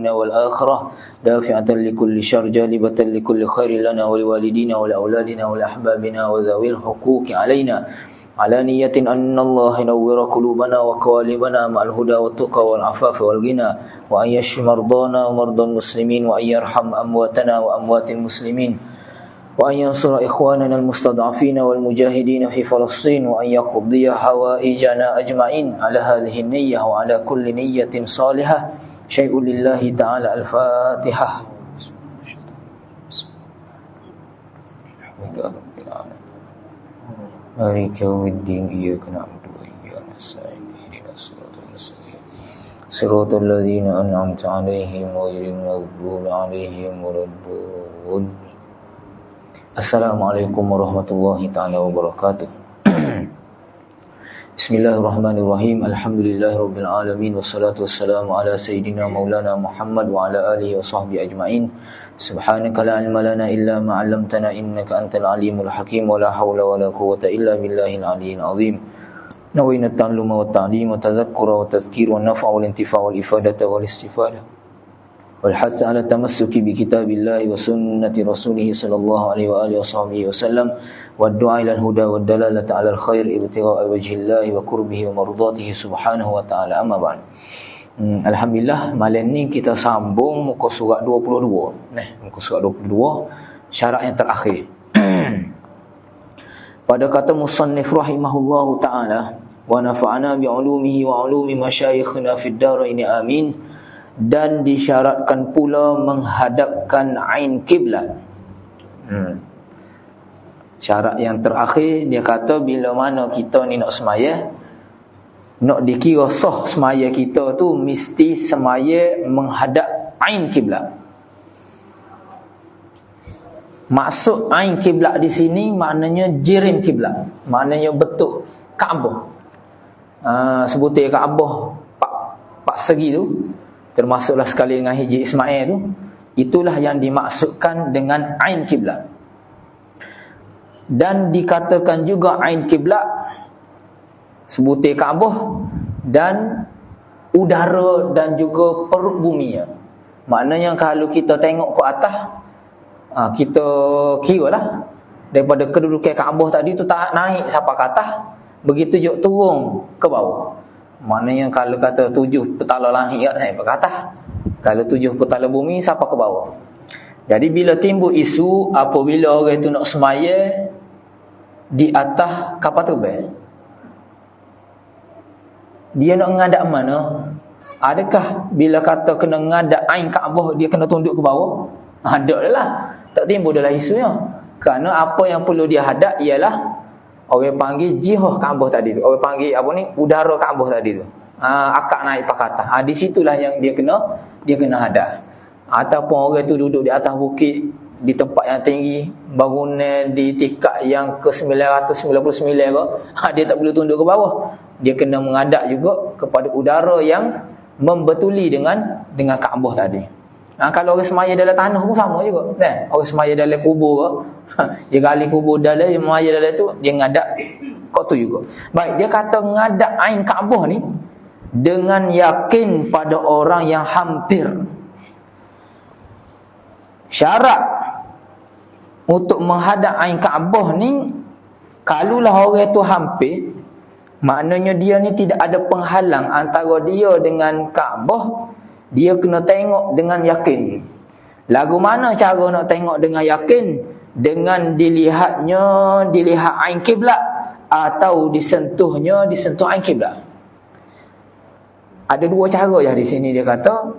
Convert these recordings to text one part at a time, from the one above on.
والآخرة دافعة لكل شر جالبة لكل خير لنا ولوالدينا ولأولادنا ولأحبابنا وذوي الحقوق علينا على نية أن الله ينور قلوبنا وقوالبنا مع الهدى والتقى والعفاف والغنى وأن يشفي مرضانا ومرضى المسلمين وأن يرحم أمواتنا وأموات المسلمين وأن ينصر إخواننا المستضعفين والمجاهدين في فلسطين وأن يقضي حوائجنا أجمعين على هذه النية وعلى كل نية صالحة شيء لله تعالى. الفاتحة. مالك يوم الدين إياك نعبد وإياك نستعين اهدنا الصراط المستقيم صراط الذين أنعمت عليهم غير المغضوب عليهم ولا الضالين. Assalamualaikum warahmatullahi ta'ala wabarakatuh. Bismillahirrahmanirrahim. Alhamdulillahirabbil alamin wassalatu wassalamu ala sayyidina maulana Muhammad wa ala alihi wa sahbihi ajma'in. Subhanaka la ilma lana illa ma 'allamtana innaka antal alimul hakim wa la haula wa la quwwata illa billahil aliyyil azim. Nawaitu ta'alluma wa ta'lim wa tadhakkura wa tadhkir wa naf'a wal intifa' wal ifadata wal istifadah wal hath 'ala tamassuki bi kitabillahi wa sunnati rasulih sallallahu alaihi wa alihi wasallam wa du'a ila al-huda wa dalalati 'ala al-khair ibtigha'a wajhillahi wa qurbihi wa mardatihi subhanahu wa ta'ala. Amma ba'd. Alhamdulillah, malam ni kita sambung muka surat 22. Muka surat 22, syarat yang terakhir. Pada kata musannif rahimahullahu ta'ala, wa nafa'ana bi'ulumihi wa 'ulumi masyayikhina fid darain amin. Dan disyaratkan pula menghadapkan ain kiblat. Syarat yang terakhir, dia kata bila mana kita ni nak semaya, nak dikira sah semaya kita tu mesti semaya menghadap ain kiblat. Maksud ain kiblat di sini maknanya jirim kiblat, maknanya bentuk Kaabah. Sebutir Kaabah pak segi tu, termasuklah sekali dengan Hijri Ismail tu, itulah yang dimaksudkan dengan ain kiblat. Dan dikatakan juga ain kiblat sebutir Kaabah dan udara dan juga perut bumi. Maknanya kalau kita tengok ke atas, kita kira lah daripada kedudukan Kaabah tadi tu tak naik sampai ke atas, begitu juga turun ke bawah. Maknanya kalau kata 7 petala langit kat ke atas, kalau 7 petala bumi sampai ke bawah. Jadi bila timbul isu apabila orang itu nak semaya di atas kapal terbang, dia nak ngadap mana? Adakah bila kata kena ngadap ain Kaabah dia kena tunduk ke bawah? Tak lah. Tak timbul dalam isunya. Kerana apa yang perlu dia hadap ialah orang panggil jihah Kaabah tadi tu. Orang panggil apa ni? Udara Kaabah tadi tu. Akak naik ke atas. Di situlah yang dia kena hadap. Ataupun orang tu duduk di atas bukit, di tempat yang tinggi, bangunan di tingkat yang ke 999 ke, dia tak boleh tunduk ke bawah. Dia kena menghadap juga kepada udara yang membetuli dengan Kaabah tadi. Kalau orang semaya dalam tanah pun sama juga. Orang semaya dalam kubur ke, dia gali kubur dalam, dia semaya dalam tu, dia ngadap kau tu juga. Baik, dia kata ngadap ain Kaabah ni dengan yakin pada orang yang hampir. Syarat untuk menghadap ain Kaabah ni, kalulah orang tu hampir, maknanya dia ni tidak ada penghalang antara dia dengan Kaabah. Dia kena tengok dengan yakin. Lagu mana cara nak tengok dengan yakin? Dengan dilihat ain kiblat atau disentuh ain kiblat. Ada dua cara je di sini. Dia kata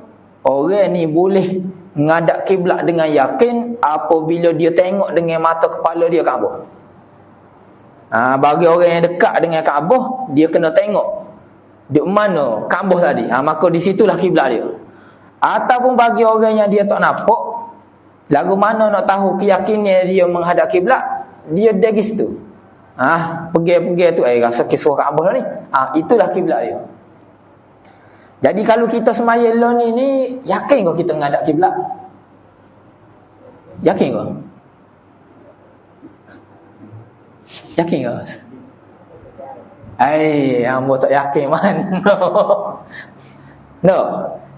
orang ni boleh menghadap kiblat dengan yakin apabila dia tengok dengan mata kepala dia Kaabah. Bagi orang yang dekat dengan Kaabah, dia kena tengok di mana Kaabah tadi, maka di situlah kiblat dia. Ataupun bagi orang yang dia tak nampak, lagu mana nak tahu keyakinan dia menghadap kiblat, dia dari situ. Pergi-pergi tu rasa kisah Kaabah ni. Itulah kiblat dia. Jadi kalau kita semaya ni yakin kau kita menghadap kiblat? Yakin kau? Yakin kau? Hamba tak yakin mana. No.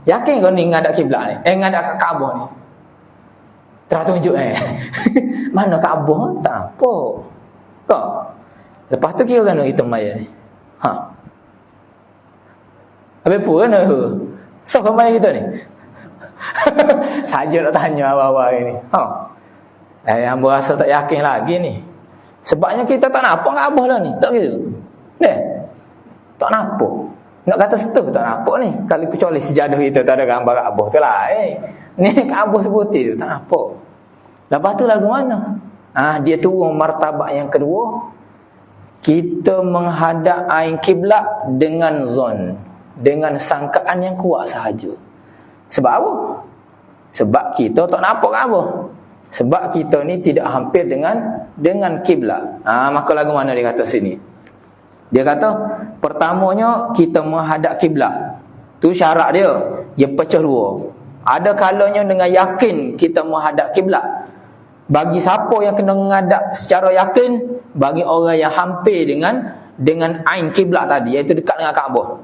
Yakin kau ni ngadap kiblat ni? Ngadap Kaabah ni. Tunjuk mana Kaabah tak nampak. Kau. Lepas tu kira kan kita maya ni. Habis pun kan so kau maya kita ni. Saja nak tanya awal-awal ni. Yang berasa tak yakin lagi ni. Sebabnya kita tak nampak Kaabah lah ni. Tak gitu. Tak nampak. Nak kata setuh tak nampak ni. Kalau kecuali sejadah kita tak ada gambar Kaabah tu lah. Ni Kaabah seputih tu tak nampak. Lepas tu lagu mana? Dia turun martabat yang kedua. Kita menghadap ain kiblat dengan zon, dengan sangkaan yang kuat sahaja. Sebab apa? Sebab kita tak nampak Kaabah. Sebab kita ni tidak hampir dengan kiblat. Maka lagu mana dia kata sini? Dia kata pertamanya kita menghadap kiblat. Tu syarat dia. Dia pecah dua. Ada kalanya dengan yakin kita menghadap kiblat. Bagi siapa yang kena menghadap secara yakin, bagi orang yang hampir dengan ain kiblat tadi, iaitu dekat dengan Kaabah.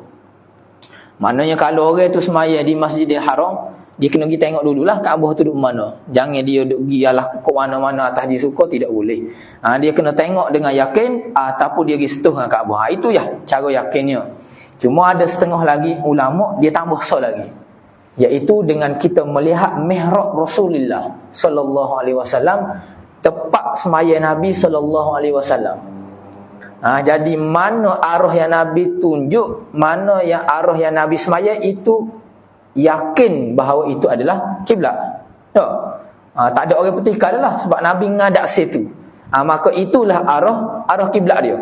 Maknanya kalau orang tu semaya di Masjidil Haram, dia kena pergi tengok dululah Kaabah tu duduk mana. Jangan dia duduk pergi alah ke mana-mana atas dia suka, tidak boleh. Dia kena tengok dengan yakin ataupun dia pergi setuh dengan Kaabah. Itu ya cara yakinnya. Cuma ada setengah lagi ulama dia tambah sah lagi. Iaitu dengan kita melihat mihrab Rasulullah sallallahu alaihi wasallam, tepat semaya Nabi sallallahu alaihi wasallam. Jadi mana arah yang Nabi tunjuk, mana yang arah yang Nabi semaya, itu yakin bahawa itu adalah kiblat. Tak ada orang petihkan lah sebab Nabi ngadap situ. Maka itulah arah kiblat dia.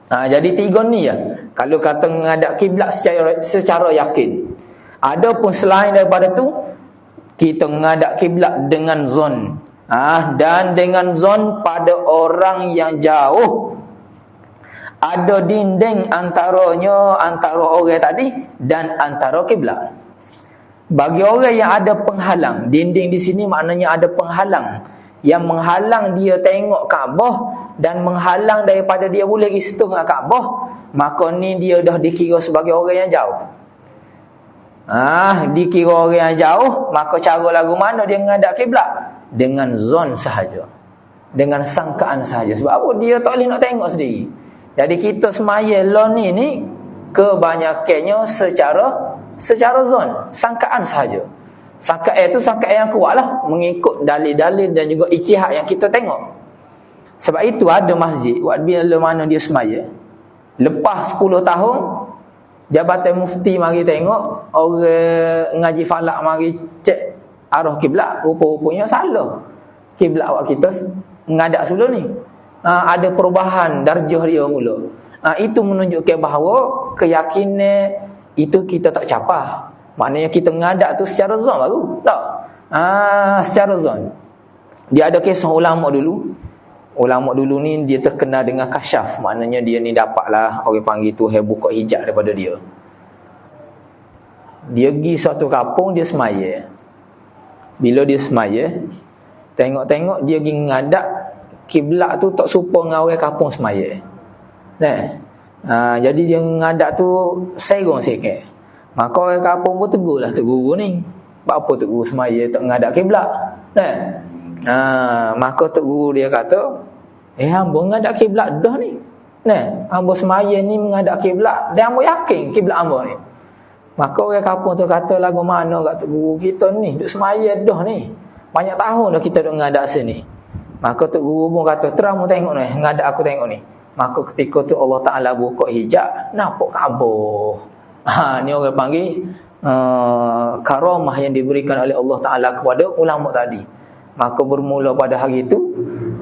Jadi tiga ni ya. Kalau kata ngadap kiblat secara yakin. Adapun selain daripada tu, kita ngadap kiblat dengan zon. Dan dengan zon pada orang yang jauh. Ada dinding antaranya, antara orang tadi dan antara kiblat. Bagi orang yang ada penghalang, dinding di sini maknanya ada penghalang yang menghalang dia tengok Kaabah dan menghalang daripada dia boleh istuh dengan Kaabah, maka ni dia dah dikira sebagai orang yang jauh. Dikira orang yang jauh, maka cara lagu mana dia menghadap kiblat? Dengan zon sahaja, dengan sangkaan sahaja. Sebab apa? Dia tak boleh nak tengok sendiri. Jadi kita semaya lah ni kebanyakannya secara zon, sangkaan sahaja. Sangkaan itu sangkaan yang kuat lah, mengikut dalil-dalil dan juga ijtihad yang kita tengok. Sebab itu ada masjid bila mana dia semaya, lepas 10 tahun Jabatan Mufti mari tengok, orang ngaji falak mari cek arah kiblat, rupa-rupanya salah. Kiblat awak kita menghadap sebelum ni. Ada perubahan darjah dia mula. Itu menunjukkan bahawa keyakinan itu kita tak capah. Maknanya kita menghadap tu secara zon baru. Tak. Secara zon. Dia ada kisah ulama dulu. Ulama dulu ni dia terkenal dengan kasyaf. Maknanya dia ni dapatlah orang panggil tu buka hijab daripada dia. Dia pergi suatu kampung, dia semaya. Bila dia semaya, tengok-tengok dia pergi ngadap kiblat tu tak serupa dengan orang kampung semaya. Jadi dia ngadap tu serong sikit. Maka orang kampung pun tegurlah tok guru ni. Apa tok guru semaya tak ngadap kiblat? Maka tok guru dia kata, hamba ngadap kiblat dah ni. Hamba semaya ni menghadap kiblat dan hamba yakin kiblat hamba ni. Maka orang kampung tu kata, lagu mana kat tok guru kita ni duk semaya dah ni. Banyak tahun dah kita duk ngadap sini. Maka tok guru pun kata, terang mu tengok ni, ngadap aku tengok ni. Maka ketika tu Allah Ta'ala buka hijab, nampak Kaabah. Ni orang panggil karamah yang diberikan oleh Allah Ta'ala kepada ulama tadi. Maka bermula pada hari itu,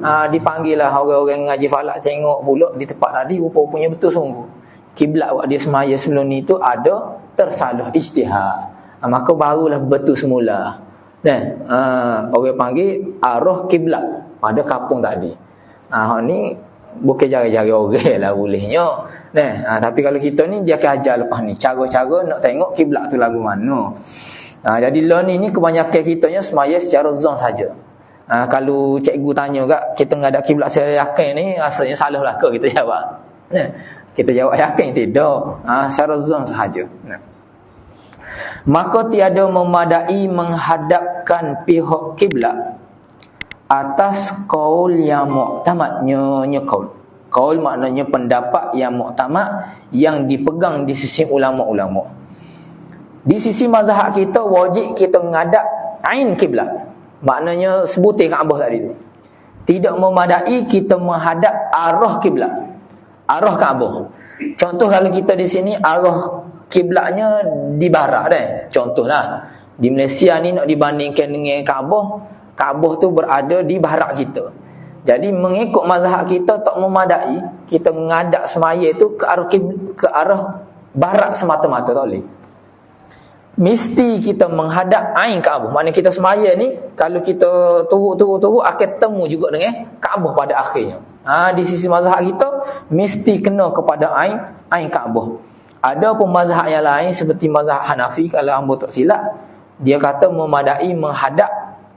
dipanggillah orang-orang ngaji falak tengok pula di tempat tadi, rupa-rupanya betul sungguh. Kiblat awak dia semaya sebelum ni tu ada tersalah ijtihad. Maka barulah betul semula. Orang panggil arah kiblat pada kampung tadi. Ni bukan jari-jari orang lah bolehnya. Tapi kalau kita ni dia akan ajar lepas ni cara-cara nak tengok kiblat tu lagu mana. Jadi lah ni kebanyakan kitanya semaya secara zon saja. Kalau cikgu tanya kat kita ngadap kiblat secara yakin ni, rasanya salah lah ke kita jawab. Kita jawab yakin tidak. Secara zon sahaja. Maka tiada memadai menghadapkan pihak kiblat atas qaul yang muktamadnya qaul. Qaul maknanya pendapat yang muktamad yang dipegang di sisi ulama-ulama. Di sisi mazhab kita wajib kita menghadap ain kiblat. Maknanya sebutir Kaabah tadi tu. Tidak memadai kita menghadap arah kiblat. Arah Kaabah. Contoh kalau kita di sini arah kiblatnya di barat dah. Contohlah di Malaysia ni nak dibandingkan dengan Kaabah, Kaabah tu berada di barat kita. Jadi mengikut mazhab kita tak memadai kita menghadap semaya tu ke arah barat semata-mata, tak boleh. Mesti kita menghadap ain Kaabah. Maknanya kita semaya ni kalau kita turut akan temu juga dengan Kaabah pada akhirnya. Di sisi mazhab kita mesti kena kepada ain Kaabah. Ada pun mazhab yang lain seperti mazhab Hanafi, kalau hamba tak silap, dia kata memadai menghadap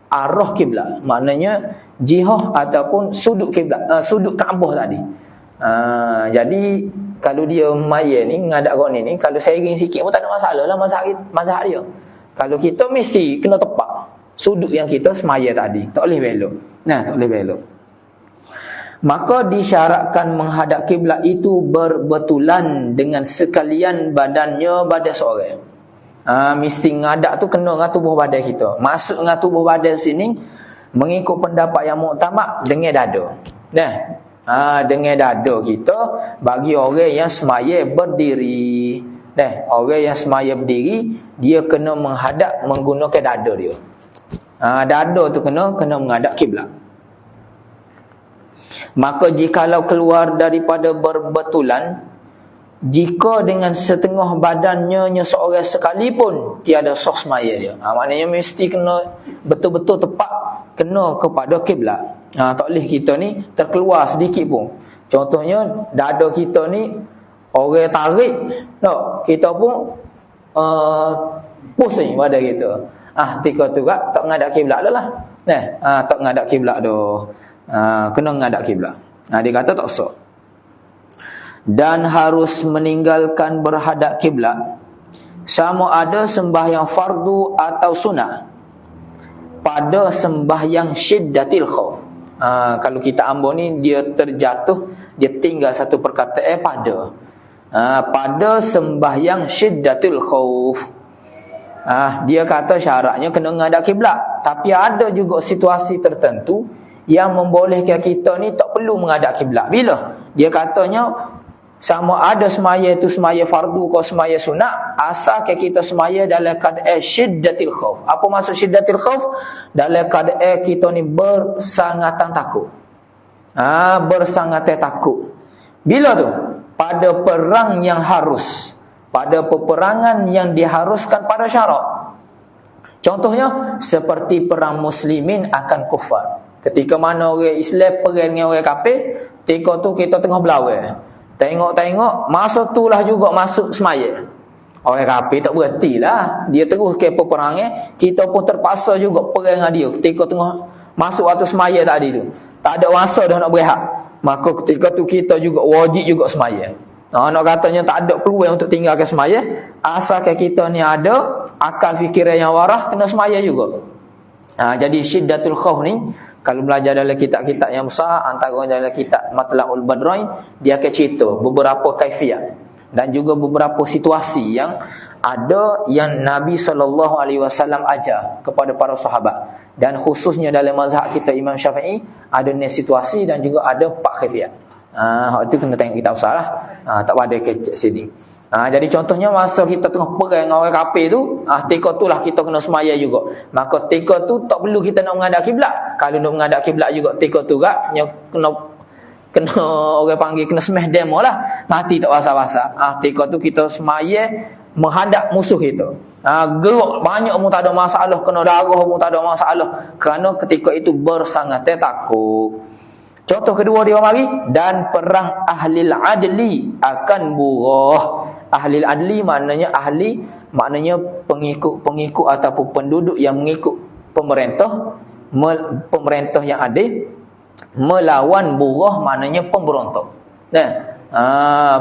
arah kiblat. Maknanya jihah ataupun sudut kiblat, sudut Kaabah tadi. Jadi kalau dia maya ni menghadap kat ni, kalau sairing sikit pun tak ada masalah lah mazhab dia. Kalau kita mesti kena tepat sudut yang kita semaya tadi, tak boleh belok. Tak boleh belok. Maka disyaratkan menghadap kiblat itu berbetulan dengan sekalian badannya badan seorang. Mesti ngadap tu kena dengan tubuh badan kita. Masuk dengan tubuh badan sini mengikut pendapat yang muktamad dengan dada. Dengan dada kita bagi orang yang semaya berdiri. Orang yang semaya berdiri dia kena menghadap menggunakan dada dia. Dada tu kena menghadap kiblat. Maka jikalau keluar daripada berbetulan, jika dengan setengah badannya seorang sekalipun tiada sah semaya dia. Maknanya mesti kena betul-betul tepat kena kepada kiblat. Tak boleh kita ni terkeluar sedikit pun. Contohnya dada kita ni orang tarik, kita pun pusing pada kita. Tika tu tak menghadap kiblat dah lah. Tak menghadap kiblat dah. Kena menghadap kiblat. Dia kata tak sah. Dan harus meninggalkan berhadap kiblat sama ada sembahyang fardu atau sunat pada sembahyang syiddatil khauf. Kalau kita ambil ni dia terjatuh, dia tinggal satu perkataan pada sembahyang syiddatil khauf. Dia kata syaratnya kena menghadap kiblat, tapi ada juga situasi tertentu yang membolehkan kita ni tak perlu menghadap kiblat. Bila? Dia katanya sama ada semaya itu semaya fardu atau semaya sunat, asal kita semaya dalam keadaan syiddatil khauf. Apa maksud syiddatil khauf? Dalam keadaan kita ni bersangatan takut. Bersangatan takut. Bila tu? Pada perang yang harus. Pada peperangan yang diharuskan pada syarat. Contohnya seperti perang muslimin akan kufar. Ketika mana orang Islam perang dengan orang kafir, ketika tu kita tengah berlawan. Tengok-tengok, masa tu lah juga masuk semaya. Orang kafir tak berhenti lah. Dia terus ke peperangan, kita pun terpaksa juga perang dengan dia. Ketika tengah masuk waktu semaya tadi tu. Tak ada masa dah nak berehat. Maka ketika tu kita juga wajib juga semaya. Nak katanya tak ada peluang untuk tinggalkan semaya. Asalkan kita ni ada akal fikiran yang warah, kena semaya juga. Jadi syiddatul khauf ni, kalau belajar dalam kitab-kitab yang besar, antara dalam kitab Matla'ul Badrain, dia akan cerita beberapa kaifiat dan juga beberapa situasi yang ada yang Nabi SAW ajar kepada para sahabat. Dan khususnya dalam mazhab kita Imam Syafi'i, ada ni situasi dan juga ada 4 kaifiat. Itu kena tengok kitab besar lah. Tak ada ke sini. Jadi contohnya masa kita tengah perang dengan orang kafir tu, ketika tu lah kita kena semaya juga. Maka ketika tu tak perlu kita nak menghadap kiblat. Kalau nak menghadap kiblat juga ketika tu kena orang panggil kena semeh demo lah. Mati tak wasa-wasa. Ketika tu kita semaya menghadap musuh kita. Gerak banyak pun tak ada masalah, kena darah pun tak ada masalah. Kerana ketika itu bersangat takut. Contoh kedua dia mari, dan perang ahlil adli akan burah. Ahlil adli maknanya pengikut ataupun penduduk yang mengikut pemerintah yang adil, melawan burah maknanya pemberontak.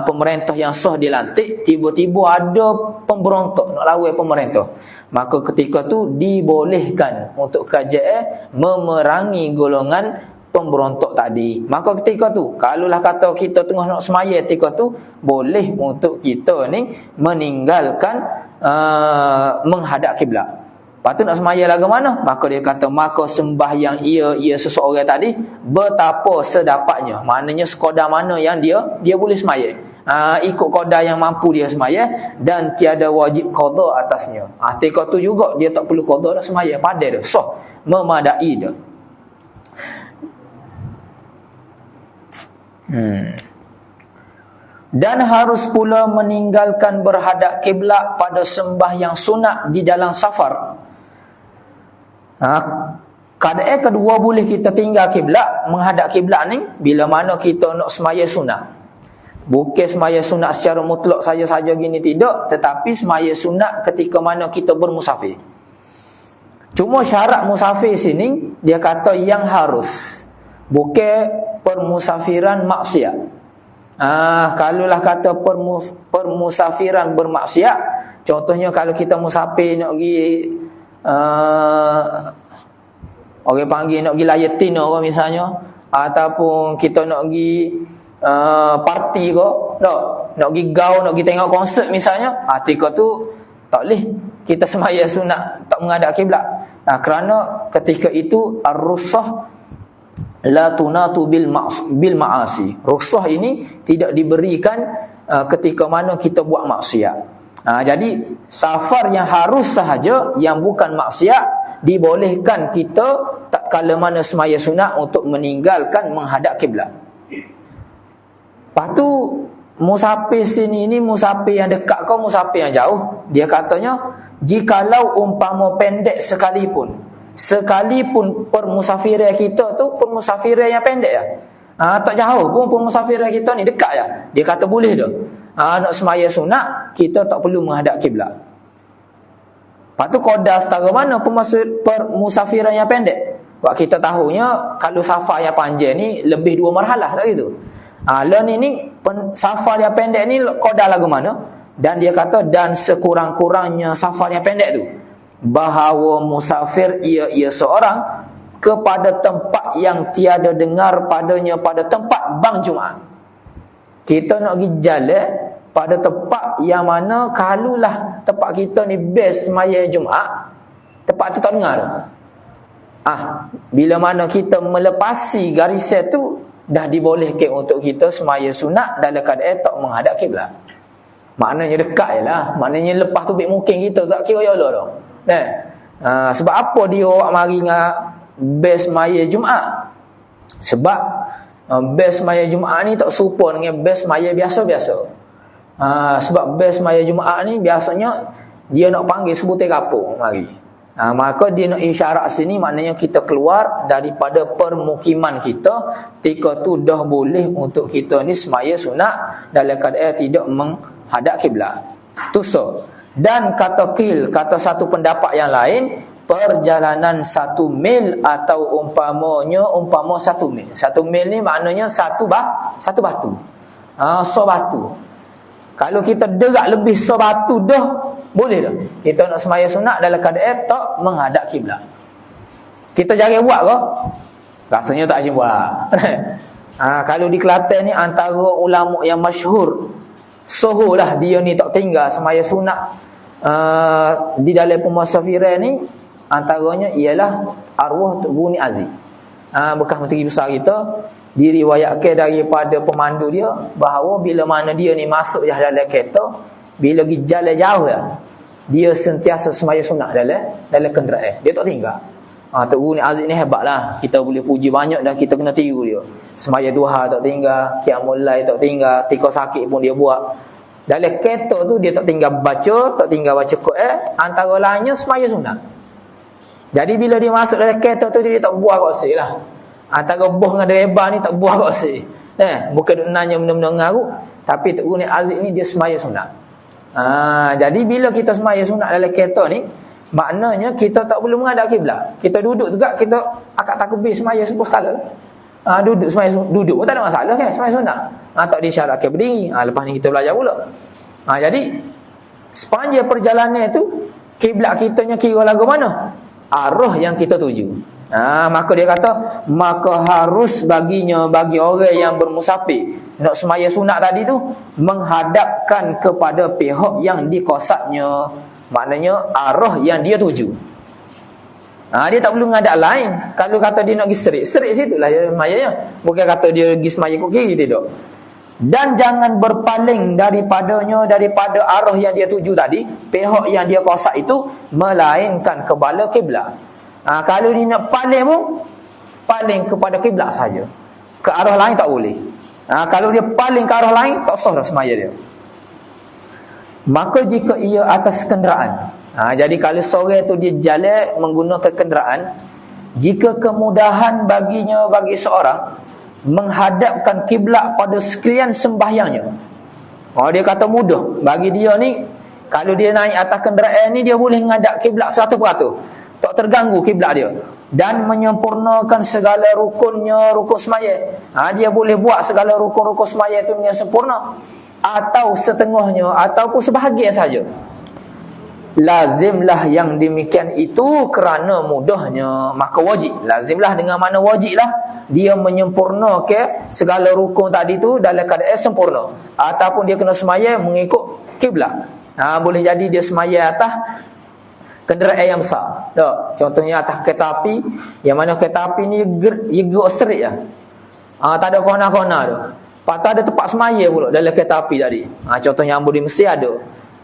pemerintah yang sah dilantik, tiba-tiba ada pemberontak nak lawan pemerintah. Maka ketika tu dibolehkan untuk kerajaan memerangi golongan pemberontak tadi. Maka ketika tu, kalaulah kata kita tengah nak semaya ketika tu, boleh untuk kita ni meninggalkan menghadap kiblat. Lepas tu nak semaya lagu mana? Maka dia kata, maka sembahyang ia seseorang tadi betapa sedapatnya. Maknanya sekadar mana yang dia boleh semaya. Ikut qada yang mampu dia semaya dan tiada wajib qada atasnya. Ketika tu juga dia tak perlu qada dah semaya, padai dah, sah, memadai dah. Dan harus pula meninggalkan berhadap kiblat pada sembahyang sunat di dalam safar. Keadaan kedua boleh kita tinggal kiblat, menghadap kiblat ni bila mana kita nak semaya sunat. Bukan semaya sunat secara mutlak saja-saja gini, tidak, tetapi semaya sunat ketika mana kita bermusafir. Cuma syarat musafir sini dia kata yang harus, bukan permusafiran maksiat. Kalaulah kata permusafiran bermaksiat, contohnya kalau kita musafir nak pergi orang panggil nak pergi layatin orang misalnya, ataupun kita nak pergi parti ke, nak pergi gaul, nak pergi tengok konsert misalnya, ketika tu tak boleh kita semaya sunat tak menghadap kiblat. Kerana ketika itu ar-rukhsah la tunatu bil ma'asi. Rukhsah ini tidak diberikan ketika mana kita buat maksiat. Jadi safar yang harus sahaja, yang bukan maksiat, dibolehkan kita tak kala mana semaya sunat untuk meninggalkan menghadap kiblat. Lepas tu musafir sini ni musafir yang dekat kau, musafir yang jauh. Dia katanya jikalau umpama pendek sekalipun permusafiran kita tu permusafiran yang pendek ya. Tak jauh pun permusafiran kita ni dekat ya. Dia kata boleh dah. Nak semaya sunat kita tak perlu menghadap kiblat. Lepas tu qada setara mana permusafiran yang pendek? Sebab kita tahunya kalau safar yang panjang ni lebih 2 marhalah, tak gitu. Lah ni safar yang pendek ni qada lagu mana? Dan dia kata dan sekurang-kurangnya safar yang pendek tu, bahawa musafir ia seorang kepada tempat yang tiada dengar padanya pada tempat bang Jumaat. Kita nak pergi jalan pada tempat yang mana kalulah tempat kita ni best semaya Jumaat, tempat tu tak dengar. Bila mana kita melepasi garisan tu, dah dibolehkan untuk kita semaya sunat dalam keadaan tak menghadap kiblat. Maknanya dekat jelah. Maknanya lepas tu bik mungkin kita tak kira ya Allah dah. Sebab apa dia awak mari dengan best maya Jumaat? Sebab best maya Jumaat ni tak serupa dengan best maya biasa-biasa. Sebab best maya Jumaat ni biasanya dia nak panggil sebutir kapur mari. Maka dia nak isyarat sini, maknanya kita keluar daripada permukiman kita, ketika tu dah boleh untuk kita ni semaya sunat dalam keadaan tidak menghadap kiblat. Tu so. Dan kata satu pendapat yang lain, perjalanan 1 mil atau umpama 1 mil. 1 mil ni maknanya satu batu. So batu. Kalau kita derak lebih so batu dah, boleh dah. Kita nak semaya sunat dalam keadaan tak menghadap kiblat. Kita jangan buat ke? Rasanya tak boleh buat. Kalau di Kelantan ni antara ulama yang masyhur, soho lah dia ni tak tinggal semaya sunat di dalam pemusafiran ni, antaranya ialah arwah Tok Guru Ni Aziz, bekas menteri besar kita. Diriwayatkan daripada pemandu dia bahawa bila mana dia ni masuk dalam kereta, bila pergi jalan jauh dia sentiasa semaya sunat dalam kenderaan, dia tak tinggal. Tok Guru Ni Aziz ni hebatlah, kita boleh puji banyak dan kita kena tiru dia. Semaya duha tak tinggal, qiyamul lail tak tinggal, tika sakit pun dia buat. Dalam kereta tu dia tak tinggal baca Quran, antara lainnya semaya sunat. Jadi bila dia masuk dalam kereta tu, dia tak buah kat sini lah. Antara bos dengan driver ni tak buah kat sini. Bukan duk nanya benda-benda ngarut, tapi Tok Guru Ni Aziz ni dia semaya sunat. Jadi bila kita semaya sunat dalam kereta ni, maknanya kita tak perlu menghadap kiblat. Kita duduk juga, kita akad takbir semaya sebut sekali. Duduk sembahyang, duduk pun tak ada masalah kan, sembahyang sunat. Tak disyaratkan berdiri. Lepas ni kita belajar pula. Jadi sepanjang perjalanan itu kiblat kitanya kira lagu mana? Arah yang kita tuju. Maka dia kata, maka harus baginya, bagi orang yang bermusafir nak sembahyang sunat tadi tu, menghadapkan kepada pihak yang dikosatnya. Maknanya arah yang dia tuju. Dia tak perlu ngadap lain. Kalau kata dia nak pergi serik situlah ya semayanya. Bukan kata dia pergi semaya ke kiri, tidak. Dan jangan berpaling daripada arah yang dia tuju tadi, pihak yang dia kosak itu, melainkan kebala kiblat. Kalau dia nak paling pun, paling kepada kiblat saja. Ke arah lain tak boleh. Kalau dia paling ke arah lain, tak sah dah semaya dia. Maka jika ia atas kenderaan, jadi kalau seorang itu dia jalan menggunakan kenderaan, jika kemudahan baginya, bagi seorang menghadapkan kiblat pada sekalian sembahyangnya. Dia kata mudah bagi dia ni, kalau dia naik atas kenderaan ni, dia boleh menghadap kiblat 100%. Tak terganggu kiblat dia. Dan menyempurnakan segala rukunnya, rukun semaya. Dia boleh buat segala rukun-rukun semaya itu dengan sempurna. Atau setengahnya, ataupun sebahagian saja. Lazimlah yang demikian itu kerana mudahnya. Maka wajib. Lazimlah dengan mana wajiblah, dia menyempurnakan segala rukun tadi tu dalam keadaan sempurna. Ataupun dia kena semaya mengikut kiblat. Boleh jadi dia semaya atas kenderaan yang besar. Contohnya atas kereta api, yang mana kereta api ni gerak straight lah. Tak ada kona-kona tu. Lepas tu ada tempat semaya pula dalam kereta api tadi. Contohnya Ambo di Mesir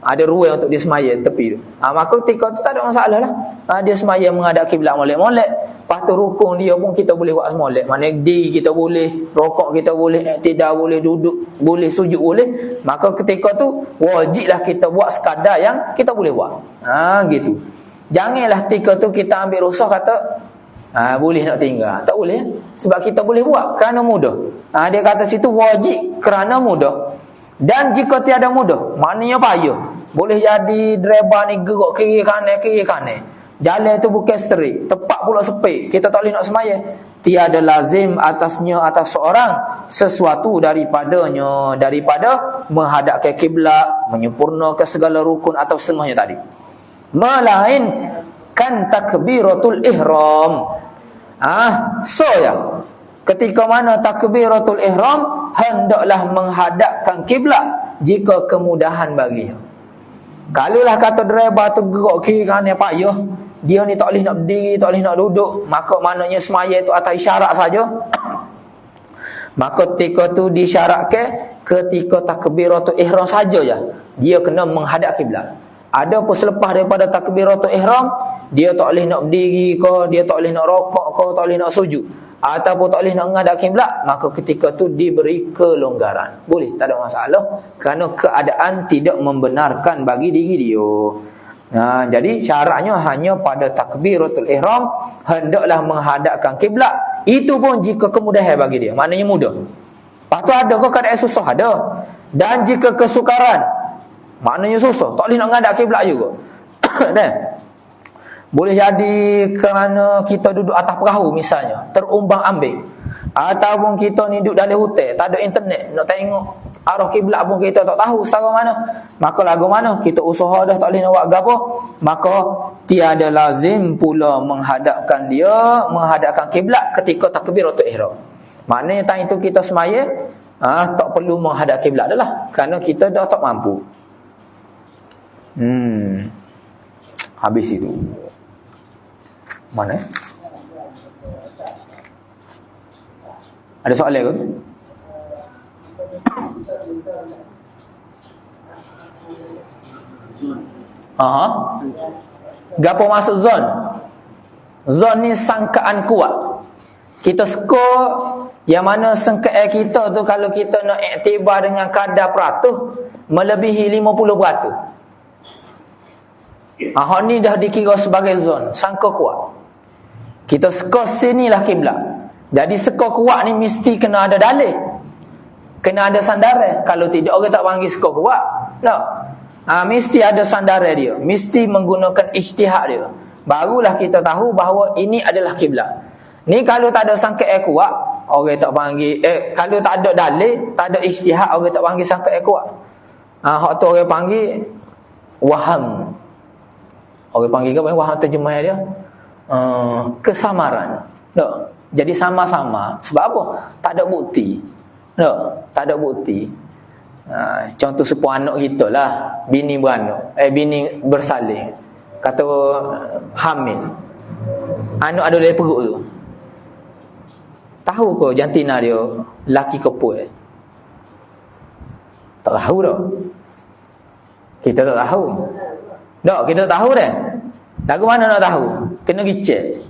ada ruang untuk dia semaya tepi tu. Maka ketika tu tak ada masalah lah. Dia semaya menghadap kiblat molek-molek. Lepas tu rukun dia pun kita boleh buat semolek. Maknanya diri kita boleh, rokok kita boleh, iktidal boleh, duduk boleh, sujud boleh. Maka ketika tu wajiblah kita buat sekadar yang kita boleh buat. Gitu. Janganlah ketika tu kita ambil rukhsah kata boleh nak tinggal. Tak boleh. Sebab kita boleh buat kerana mudah. Dia kata situ wajib kerana mudah. Dan jika tiada mudah, maknanya payah. Boleh jadi driver ni gerak kiri kanan. Jalan tu bukan straight, tepat pula sepik. Kita tak boleh nak semaya. Tiada lazim atasnya, atas seorang, sesuatu daripada menghadapkan kiblat, menyempurnakan segala rukun atau setengahnya tadi. Melainkan takbiratul ihram. Ketika mana takbiratul ihram, hendaklah menghadapkan kiblat jika kemudahan baginya. Kalaulah kata driver tu gerak kiri kanan payah, dia ni tak boleh nak berdiri, tak boleh nak duduk, maka maknanya semaya itu atas isyarat saja. Maka ketika tu disyaratkan ketika takbiratul ihram saja ya, dia kena menghadap kiblat. Ada pun selepas daripada takbiratul ihram, dia tak boleh nak berdiri ke, dia tak boleh nak rokok ke, tak boleh nak sujud, ataupun tak boleh nak menghadap kiblat, maka ketika tu diberi kelonggaran. Boleh, tak ada masalah, kerana keadaan tidak membenarkan bagi diri dia. Jadi syaratnya hanya pada takbiratul ihram hendaklah menghadapkan kiblat. Itu pun jika kemudahan bagi dia, maknanya mudah. Lepas tu ada ke keadaan susah? Ada. Dan jika kesukaran, maknanya susah, tak boleh nak menghadap kiblat juga. Boleh jadi kerana kita duduk atas perahu misalnya, terumbang ambing, ataupun kita ni duduk dalam hutan, tak ada internet, nak tengok arah kiblat pun kita tak tahu secara mana. Maka lagu mana kita usaha dah tak boleh nak buat gapo, maka tiada lazim pula menghadapkan kiblat ketika takbiratul ihram. Maknanya time itu kita semaya tak perlu menghadap kiblat dah lah, kerana kita dah tak mampu. Habis itu. Mana? Ada soalan ke? Gapo maksud zon? Zon ni sangkaan kuat. Kita skor yang mana sangkaan kita tu, kalau kita nak iktibar dengan kadar peratus melebihi 50%. Hak ni dah dikira sebagai zon, sangka kuat. Kita skor sinilah kiblat. Jadi skor kuat ni mesti kena ada dalil, kena ada sandaran. Kalau tidak, orang tak panggil skor kuat. Mesti ada sandaran dia, mesti menggunakan ijtihad dia, barulah kita tahu bahawa ini adalah kiblat. Ni kalau tak ada sangkaan kuat, orang tak panggil kalau tak ada dalil, tak ada ijtihad, orang tak panggil sangka kuat. Hak tu orang panggil waham. Orang panggil ke waham, terjemah dia kesamaran. Tak. Jadi sama-sama. Sebab apa? Tak ada bukti. Tak. Tak ada bukti. Contoh sepupu anak kita lah, bini beranak, bini bersalin, kata hamil, anak ada dari perut tu. Tahu ke jantina dia laki ke perempuan? Tak tahu dah. Kita tak tahu. Tak, kita tak tahu dah. Lagu mana nak tahu? Kena gicek.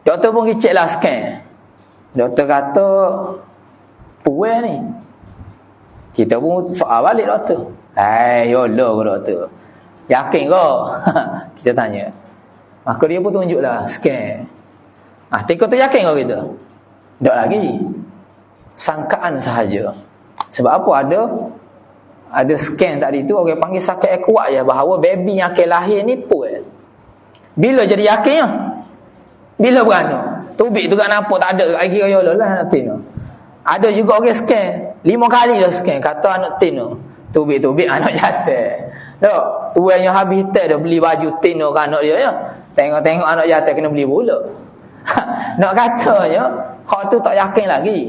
Doktor pun gicek lah scan. Doktor kata puan ni. Kita pun soal balik doktor. Yolah ke doktor? Yakin ke? Kita tanya. Maka dia pun tunjuklah scan. Teka tu yakin ke kita? Tak lagi. Sangkaan sahaja. Sebab apa? Ada scan tadi tu, orang panggil sakit kuat je bahawa baby yang akan lahir ni pun. Bila jadi yakin? Bila beranak? Tubik tu kat nampak tak ada. Kira yolah lah anak tin. Ada juga orang scan 5 kali dah scan, kata anak tin tu tubik anak jatuh. Tak, tuan yang habis hitam dah beli baju tin tu kan anak dia ya. Tengok-tengok anak jatuh kena beli pula. Nak katanya hak tu tak yakin lagi.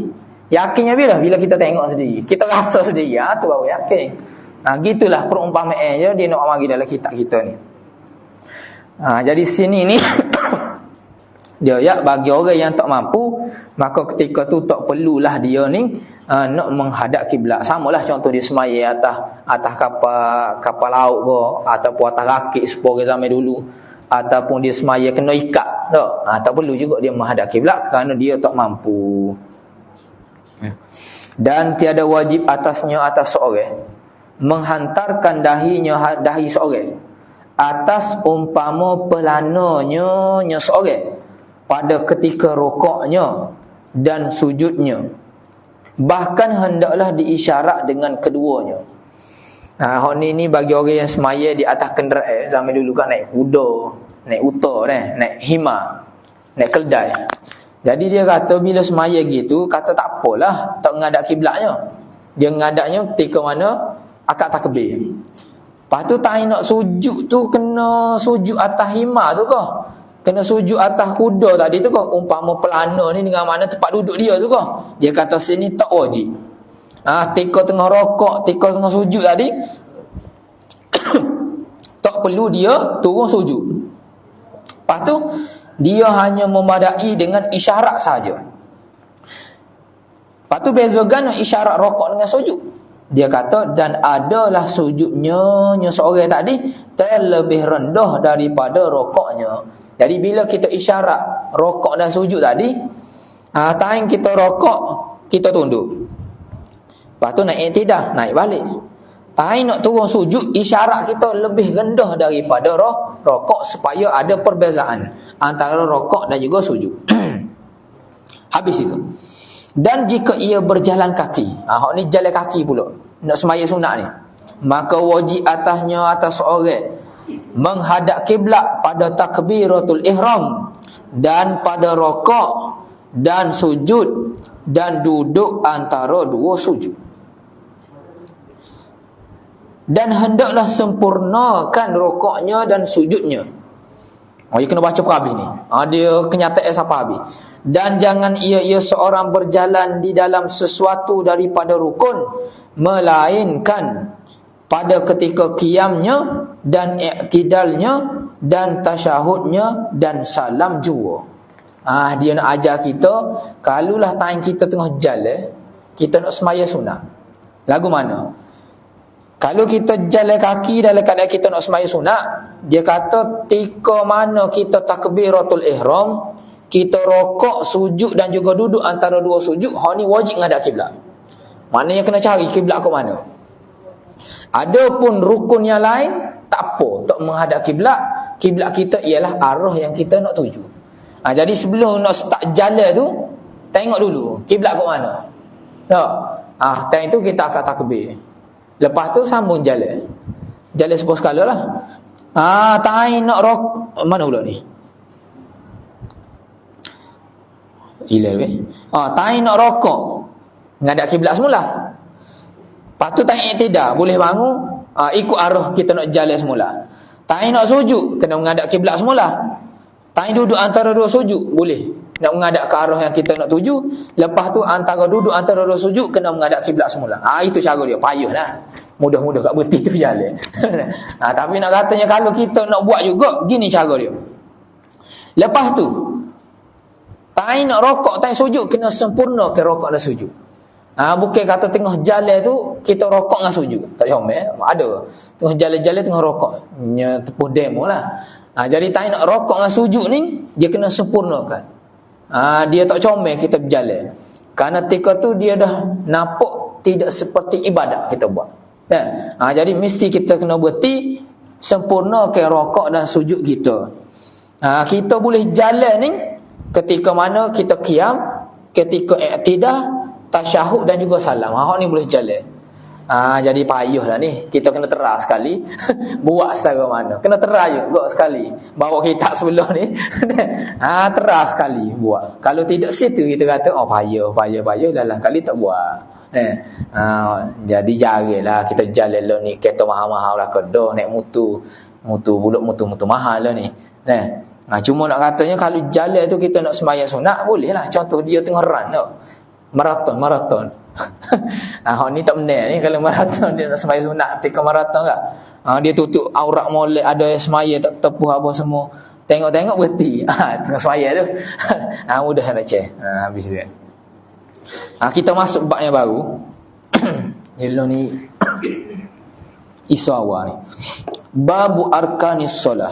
Yakinnya bila kita tengok sendiri, kita rasa sendiri, tu baru yakin. Gitulah perumpamaan je dia nak bagi dalam kitab kita ni. Jadi sini ni dia bagi orang yang tak mampu, maka ketika tu tak perlulah dia ni nak menghadap kiblat. Samalah contoh dia semaya atas kapal laut ke, ataupun atas rakit sepore zaman dulu, ataupun dia semaya kena ikat. Tak perlu juga dia menghadap kiblat kerana dia tak mampu. Dan tiada wajib atasnya atas seorang menghantarkan dahi seorang atas umpama pelananya seorang pada ketika rokoknya dan sujudnya, bahkan hendaklah diisyarat dengan keduanya. Hak ni bagi orang yang semaya di atas kenderaan. Zaman dulu kan naik kuda, naik unta, naik hima, naik keldai. Jadi dia kata bila semaya gitu, kata tak apalah, tak menghadap kiblatnya. Dia menghadapnya ketika mana akad takbir. Lepas tu tak nak sujud tu, kena sujud atas hima tu kah? Kena sujud atas kuda tadi tu kah? Umpama pelana ni dengan mana tempat duduk dia tu kah? Dia kata sini tak wajib. Tika tengah rokok, tika tengah sujud tadi tak perlu dia turun sujud. Lepas tu dia hanya memadai dengan isyarat saja. Lepas tu bezakan isyarat rokok dengan sujud. Dia kata dan adalah sujudnya seorang tadi terlebih rendah daripada rokoknya. Jadi bila kita isyarat rokok dan sujud tadi, time kita rokok kita tunduk. Lepas tu naik tidak, naik balik. Time nak turun sujud, isyarat kita lebih rendah daripada rokok supaya ada perbezaan antara rokok dan juga sujud. Habis itu. Dan jika ia berjalan kaki, hak ni jalan kaki pula, nak semaya sunat ni, maka wajib atas seorang menghadap kiblat pada takbiratul ihram dan pada rokok dan sujud dan duduk antara dua sujud. Dan hendaklah sempurnakan rokoknya dan sujudnya. Dia kena baca per habis ni. Dia kenyataan sampai habis. Dan jangan ia seorang berjalan di dalam sesuatu daripada rukun, melainkan pada ketika qiyamnya dan i'tidalnya dan tasyahudnya dan salam jua. Dia nak ajar kita, kalulah time kita tengah jalan, kita nak semaya sunat. Lagu mana? Kalau kita jalan kaki dalam keadaan kita nak semaya sunat, dia kata tika mana kita takbiratul ihram, kita rokok, sujud dan juga duduk antara dua sujud, hak ni wajib menghadap kiblat. Maknanya kena cari kiblat ke mana. Adapun rukun yang lain tak apa, tak menghadap kiblat. Kiblat kita ialah arah yang kita nak tuju. Jadi sebelum nak start jalan tu, tengok dulu kiblat ke mana. Tak. Time tu kita akan takbir. Lepas tu sambung jalan. Jalan sebuah skala lah. Tak nak mana pula ni? Hilal weh. Tai nak rokok, ngadap kiblat semula. Lepas tu tai i'tidal, boleh bangun, ikut arah kita nak jalan semula. Tai nak sujud, kena menghadap kiblat semula. Tai duduk antara dua sujud, boleh. Nak menghadap ke arah yang kita nak tuju. Lepas tu antara duduk antara dua sujud, kena menghadap kiblat semula. Itu cara dia, payah lah. Mudah-mudah kat berhenti tu jalan. Tapi nak katanya kalau kita nak buat juga, gini cara dia. Lepas tu, tai nak rokok, tai sujud, kena sempurna ke rokok dan sujud. Bukan kata tengah jalan tu kita rokok dengan sujud. Tak comel. Ada tengah jalan-jalan tengah rokok. Tepuh demo lah. Jadi tak nak rokok dengan sujud ni, dia kena sempurnakan. Dia tak comel kita berjalan. Kerana ketika tu dia dah nampak tidak seperti ibadat kita buat. Jadi mesti kita kena berhenti, sempurnakan rokok dan sujud kita. Kita boleh jalan ni ketika mana kita qiyam, ketika i'tidal, tasyahud dan juga salam. Hak ni boleh jalan. Jadi payahlah ni. Kita kena terang sekali. Buat secara mana. Kena terang juga sekali. Bawa kitab sebelah ni. Terang sekali buat. Kalau tidak situ kita kata, payah. Dalam kali tak buat. Jadi jarilah kita jalan lah ni. Kereta mahal-mahal lah kedah. Naik mutu mahal lah ni. Cuma nak katanya kalau jalan tu kita nak sembahyang sunat, boleh lah. Contoh dia tengah run tau. Maraton. Ni tak benar ni. Kalau maraton dia nak sembahyang sunat, ketika maraton tak? Dia tutup aurat molek, ada semaya tak tepuh apa semua. Tengok-tengok berhenti. Tengah semaya tu. Mudah nak cek. Habis dia. Kita masuk bab yang baru. Jello ni isu awal ni. Babu arkanis solah.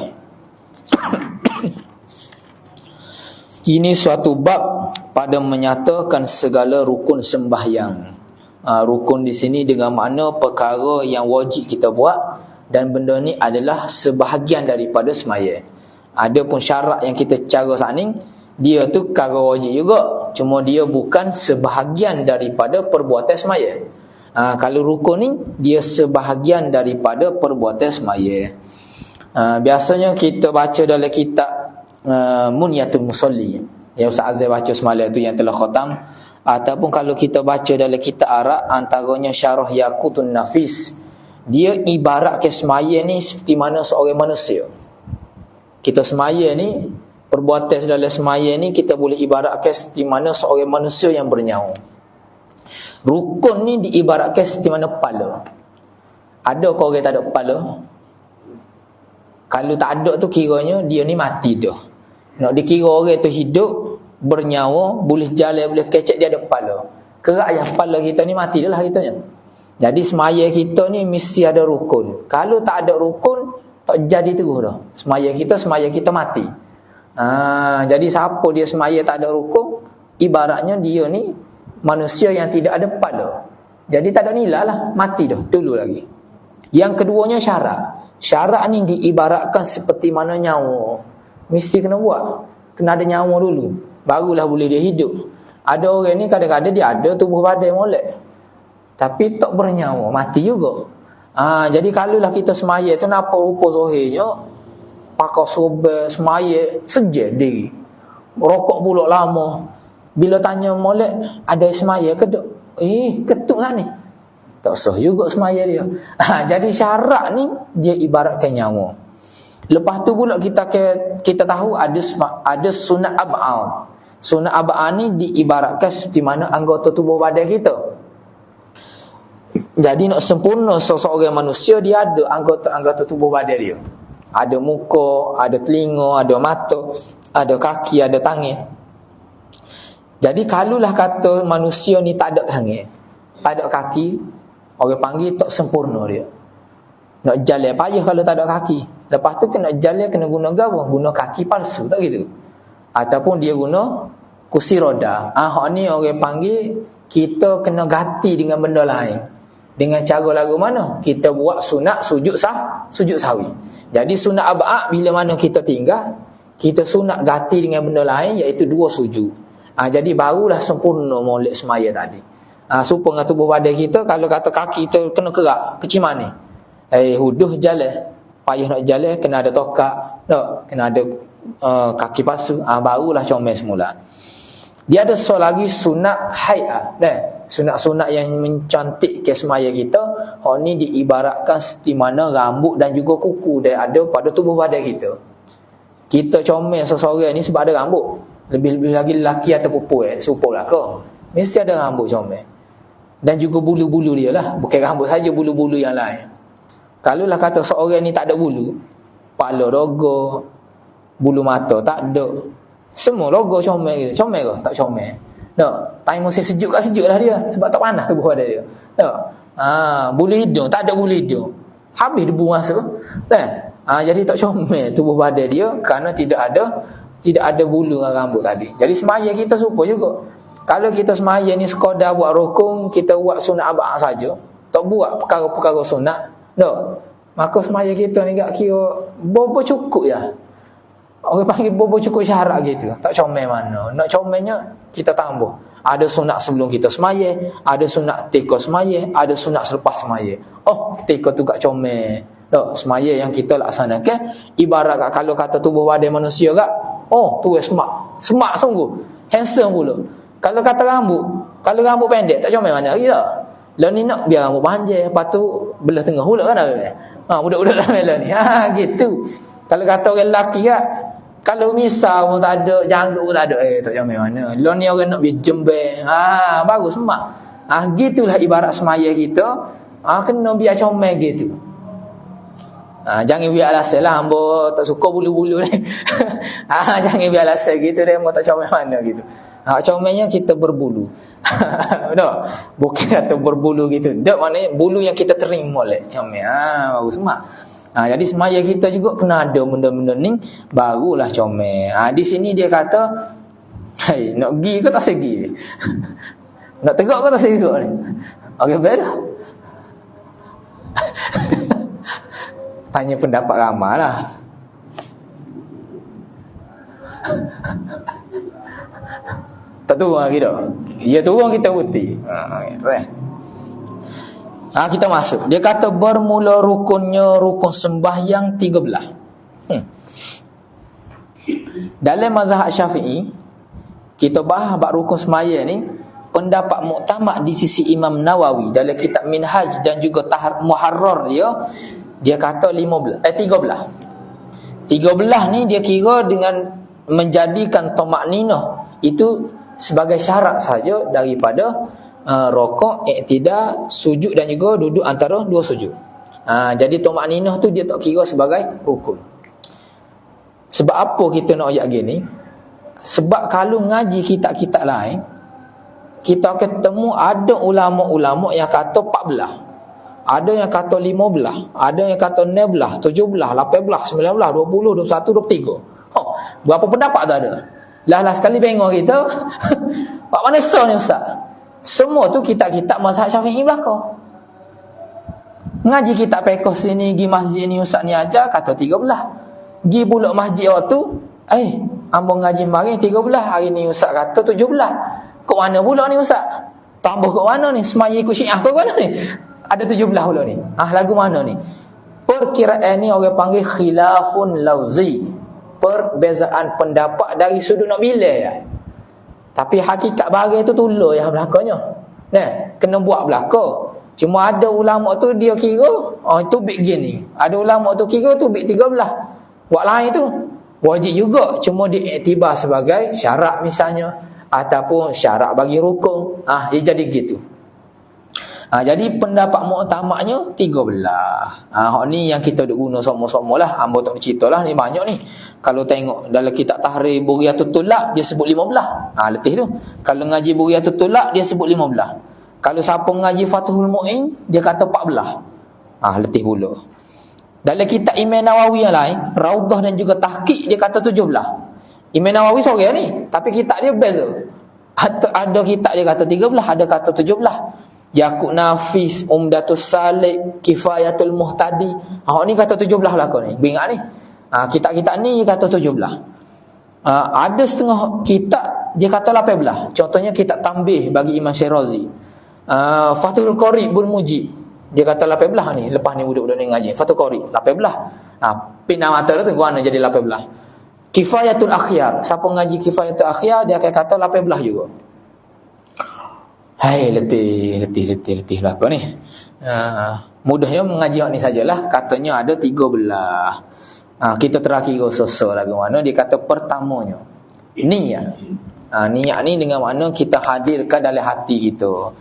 Ini suatu bab pada menyatakan segala rukun sembahyang. Rukun di sini dengan makna perkara yang wajib kita buat, dan benda ni adalah sebahagian daripada sembahyang. Adapun syarat yang kita cara saat ni, dia tu perkara wajib juga, cuma dia bukan sebahagian daripada perbuatan sembahyang. Kalau rukun ni dia sebahagian daripada perbuatan sembahyang. Biasanya kita baca dalam kitab Munyatul Musalli yang Ustaz Azhar baca semalam tu yang telah khatam, ataupun kalau kita baca dalam kitab Arab, antaranya Syarah Yaqutun Nafis, dia ibarat ke semaya ni seperti mana seorang manusia. Kita semaya ni, perbuatan dalam semaya ni kita boleh ibaratkan seperti mana seorang manusia yang bernyawa. Rukun ni diibaratkan seperti mana kepala. Ada kau orang tak ada kepala? Kalau tak ada tu kiranya dia ni mati dah. Nak dikira orang tu hidup, bernyawa, boleh jalan, boleh kecek, dia ada kepala. Kerak yang kepala kita ni mati dah lah kitanya. Jadi semaya kita ni mesti ada rukun. Kalau tak ada rukun, tak jadi terus dah. Semaya kita mati. Jadi siapa dia semaya tak ada rukun, ibaratnya dia ni manusia yang tidak ada kepala. Jadi tak ada nilai lah, mati dah dulu lagi. Yang keduanya syarat. Syarat ni diibaratkan seperti mana nyawa. Mesti kena buat. Kena ada nyawa dulu, barulah boleh dia hidup. Ada orang ni kadang-kadang dia ada tubuh badan molek, tapi tak bernyawa, mati juga. Jadi kalaulah kita semaya tu nampak rupa zahirnya, pakai serba semaya sejak diri, rokok pula lama. Bila tanya molek ada semaya ke tak? Ketuk lah ni, tak sah juga semaya dia. Jadi syarat ni dia ibaratkan nyawa. Lepas tu pula kita tahu ada sunat ab'ad. Sunat ab'ad ni diibaratkan seperti mana anggota tubuh badan kita. Jadi nak sempurna seseorang manusia, dia ada anggota-anggota tubuh badan dia. Ada muka, ada telinga, ada mata, ada kaki, ada tangan. Jadi kalaulah kata manusia ni tak ada tangan, tak ada kaki, orang panggil tak sempurna dia. Nak jalan payah kalau tak ada kaki. Lepas tu kena jalan, kena guna apa? Guna kaki palsu, tak gitu? Ataupun dia guna kursi roda. Hak ni orang panggil kita kena ganti dengan benda lain. Dengan cara lagu mana? Kita buat sunat sujud sahwi. Jadi sunat ab'ad bila mana kita tinggal, kita sunat ganti dengan benda lain, iaitu 2 sujud. Jadi barulah sempurna molek semaya tadi. Supaya tubuh badan kita, kalau kata kaki kita kena kerak, kecil mana? Huduh jalan. Payah nak jalan, kena ada tokak, tak? Kena ada kaki palsu, barulah comel semula. Dia ada lagi sunat hay'ah. Sunat-sunat yang mencantik ke semaya kita. Hak ni diibaratkan seperti mana rambut dan juga kuku dia ada pada tubuh badan kita. Kita comel seseorang ni sebab ada rambut. Lebih-lebih lagi lelaki atau perempuan serupa belaka. Mesti ada rambut comel. Dan juga bulu-bulu dia lah. Bukan rambut saja, bulu-bulu yang lain. Kalau lah kata seorang ni tak ada bulu, kepala roga, bulu mata tak ada, semua roga comel gitu. Comel ke? Tak comel. Tak. Time musim sejuk kat sejuk lah dia. Sebab tak panas tubuh badan dia. Tak. Bulu hidung, tak ada bulu hidung. Habis debu masuk. Tak. Jadi tak comel tubuh badan dia kerana tidak ada bulu dengan rambut tadi. Jadi semaya kita serupa juga. Kalau kita semaya ni sekadar buat rukun, kita buat sunat abad saja, tak buat perkara-perkara sunat, tak. Maka semaya kita ni tak kira bobo cukup ya. Orang panggil bobo cukup syarat gitu. Tak comel mana. Nak comelnya kita tambah. Ada sunat sebelum kita semaya, ada sunat ketika semaya, ada sunat selepas semaya. Oh, ketika tu tak comel. Tak, semaya yang kita laksanakan ibarat kalau kata tubuh badan manusia tak. Oh, tu semak. Semak sungguh. Handsome pula. Kalau kata rambut, kalau rambut pendek tak comel mana lagi dah. Lah ni nak biar rambut panjang, lepas tu belah tengah pula kan dah. Budak-budak lah ni. Gitu. Kalau kata orang lelaki kan, kalau misal pun tak ada, janggut pun tak ada, tak comel mana. Lah ni orang nak biar jembeng. Baru semak. Gitulah ibarat semaya kita. Kena biar comel gitu. Jangan biar alasan lah hamba tak suka bulu-bulu ni. Jangan biar alasan gitu dia hamba tak comel mana gitu. Comelnya kita berbulu. Tak? Bukan kata berbulu gitu. Tak, maknanya bulu yang kita terima oleh comel. Baru semak. Jadi semaya kita juga kena ada benda-benda ni, barulah comel. Di sini dia kata, hey, nak pergi ke tak segi? Nak tegak ke tak tegak ni? Okey, betul. Tanya pendapat ramai lah. Tak turun lagi dah. Ya turun kita putih. Kita masuk. Dia kata bermula rukunnya rukun sembahyang 13. Dalam mazhab Syafi'i, kita bahas bab rukun sembahyang ni, pendapat muktamad di sisi Imam Nawawi dalam kitab Minhaj dan juga Muharrar dia kata 13. 13 ni dia kira dengan menjadikan tamakninah itu sebagai syarat saja daripada rokok, i'tidal, sujud dan juga duduk antara dua sujud. Jadi tamakninah tu dia tak kira sebagai rukun. Sebab apa kita nak ayat gini? Sebab kalau ngaji kitab-kitab lain, kita ketemu ada ulama-ulama yang kata 14. Ada yang kata 15, ada yang kata 16, 17, 18, 19, 20, 21, 23. Berapa pendapat tak ada? Lah sekali bengong kita. Pak mana so ni ustaz? Semua tu kitab-kitab mazhab Syafi'i belaka. Ngaji kitab fiqh sini, gi masjid ni ustaz ni ajar kata 13. Gi pula masjid waktu, ambang ngaji mari 13, hari ni ustaz kata 17. Kok mana pula ni ustaz? Tambah kok mana ni? Semaya ikut Syiah kok mana ni? Ada 17 pula ni. Lagu mana ni? Perkiraan ni orang panggil khilafun lafzi. Perbezaan pendapat dari sudut nak bila ya. Tapi hakikat barang tu tulur yang belakangnya. Kena buat belaka. Cuma ada ulama tu dia kira itu big gini. Ada ulama tu kira tu big 13. Buat lain tu wajib juga, cuma diiktibar sebagai syarat misalnya ataupun syarat bagi rukun. Dia jadi gitu. Jadi pendapat muktamadnya 13. Hak ni yang kita duk guna sama-sama lah. Hamba tak cerita lah ni banyak ni. Kalau tengok dalam kitab Tahrir Buriyatul Tulab dia sebut 15. Letih tu. Kalau ngaji Buriyatul Tulab dia sebut 15. Kalau siapa ngaji Fathul Mu'in dia kata 14. Letih pula. Dalam kitab Imam Nawawi yang lain, Raudah dan juga Tahqiq dia kata 17. Imam Nawawi seorang ni, tapi kitab dia beza. Ada kitab dia kata 13, ada kata 17. Yaqut Nafis, Umdatus Salik, Kifayatul Muhtadi. Ni kata 17 lah kau ni. Ingat ni. Kitab-kitab ni dia kata 17. Ada setengah kitab dia kata 18. Contohnya kitab Tambih bagi Imam Syirazi. Fathul Qari Bun Mujib dia kata 18 ni. Lepas ni budak-budak ni ngaji Fathul Qari 18. Pindah mata tu guna jadi 18. Kifayatul akhyar. Siapa ngaji kifayatul akhyar, dia akan kata 18 juga. Hai, letih lah apa ni. Mudahnya mengaji ni sajalah. Katanya ada 13. Kita terakhir sosok lagu mana. Dia kata pertamanya niat. Niat ni dengan mana kita hadirkan dalam hati kita.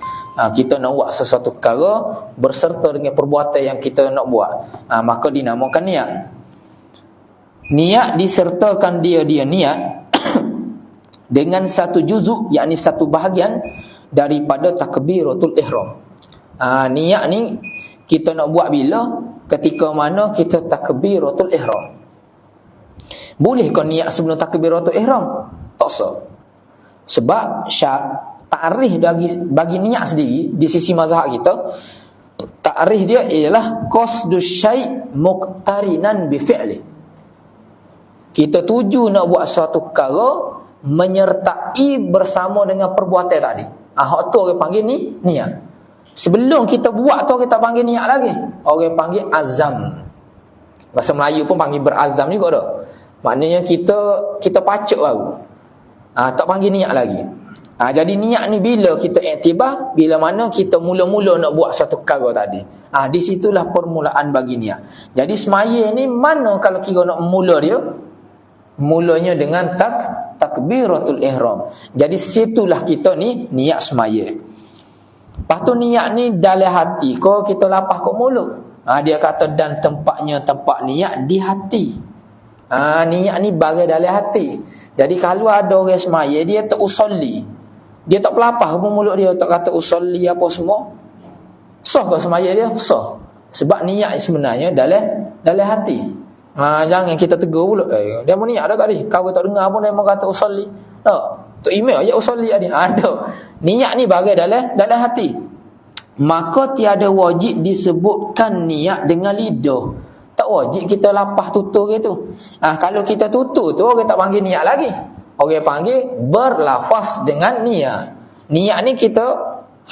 Kita nak buat sesuatu perkara berserta dengan perbuatan yang kita nak buat. Maka dinamakan niat. Niat disertakan dia niat dengan satu juzuk, yakni satu bahagian daripada takbiratul ihram. Niat ni kita nak buat bila? Ketika mana kita takbiratul ihram. Boleh kau niat sebelum takbiratul ihram? Tak sah. Sebab ta'rif bagi niat sendiri di sisi mazhab kita, ta'rif dia ialah qasdus syai' muqtarinan bi fi'li. Kita tuju nak buat suatu perkara menyertai bersama dengan perbuatan tadi. Hak tu orang panggil ni niat. Sebelum kita buat tu kita panggil niat lagi. Orang panggil azam. Bahasa Melayu pun panggil berazam juga dah. Maknanya kita pacak baru. Tak panggil niat lagi. Jadi niat ni bila kita iktibar, bila mana kita mula-mula nak buat satu perkara tadi. Di situlah permulaan bagi niat. Jadi semaya ni mana kalau kira nak mula dia? Mulanya dengan takbiratul ihram. Jadi situlah kita ni niat semaya. Lepas tu niat ni dalam hati ko kita lapah kat mulut. Dia kata dan tempat niat di hati. Niat ni bagai dalam hati. Jadi kalau ada orang semaya dia tak usolli, dia tak pelapah pun mulut dia, tak kata usolli apa semua, sah ke semaya dia? Sah. Sebab niat sebenarnya dalam hati. Jangan kita tegur pula. Dia mau niat dah tadi. Kau tak dengar pun dia mau kata usolli. Tak. Tu email je usolli tadi. Ada. Niat ni bagai dalam hati. Maka tiada wajib disebutkan niat dengan lidah. Tak wajib kita lapah tutur gitu. Kalau kita tutur tu orang tak panggil niat lagi. Orang panggil berlafaz dengan niat. Niat ni kita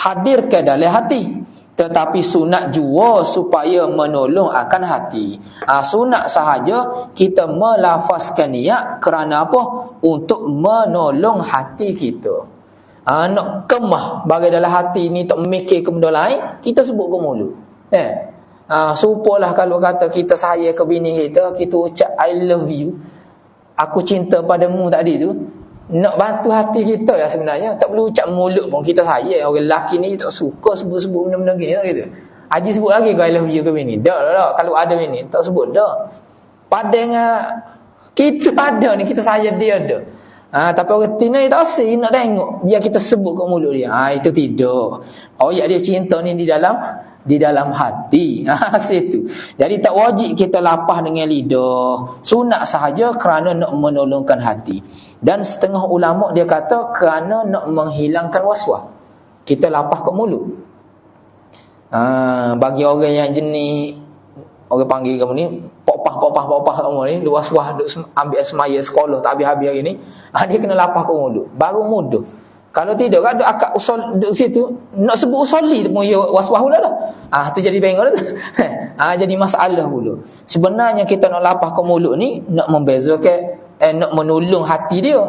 hadirkan dalam hati. Tetapi sunat jua supaya menolong akan hati. Sunat sahaja kita melafazkan niat kerana apa? Untuk menolong hati kita. Nak kemah bagi dalam hati ni tak memikir ke benda lain, kita sebut ke mulut. Supalah kalau kata kita sayang ke bini kita, kita ucap I love you, aku cinta padamu tadi tu, nak bantu hati kita ya sebenarnya. Tak perlu ucap mulut pun kita sayang. Orang lelaki ni tak suka sebut-sebut benda-benda gini gitu. Haji sebut lagi I love you ke bini. Dah. Kalau ada bini tak sebut dah. Padahal kita ada ni, kita sayang dia ada. Tapi orang tina dia tak asyik nak tengok biar kita sebut kat mulut dia. Itu tidak. Ya dia cinta ni di dalam hati. Situ. Jadi tak wajib kita lapah dengan lidah. Sunat sahaja kerana nak menolongkan hati. Dan setengah ulama dia kata kerana nak menghilangkan waswas. Kita lapah kat mulut. Bagi orang yang jenis, orang panggil kamu ni popah kamu ni, dia waswas duk ambil semaya sekolah tak habis-habis hari ni, dia kena lapah kat mulut. Baru mudah. Kalau tidak kan ada akak usul di situ nak sebut usuli pun ya waswas pula dah. Tu jadi bengol tu. Jadi masalah pula. Sebenarnya kita nak lapah ke mulut ni nak membezakan nak menolong hati dia.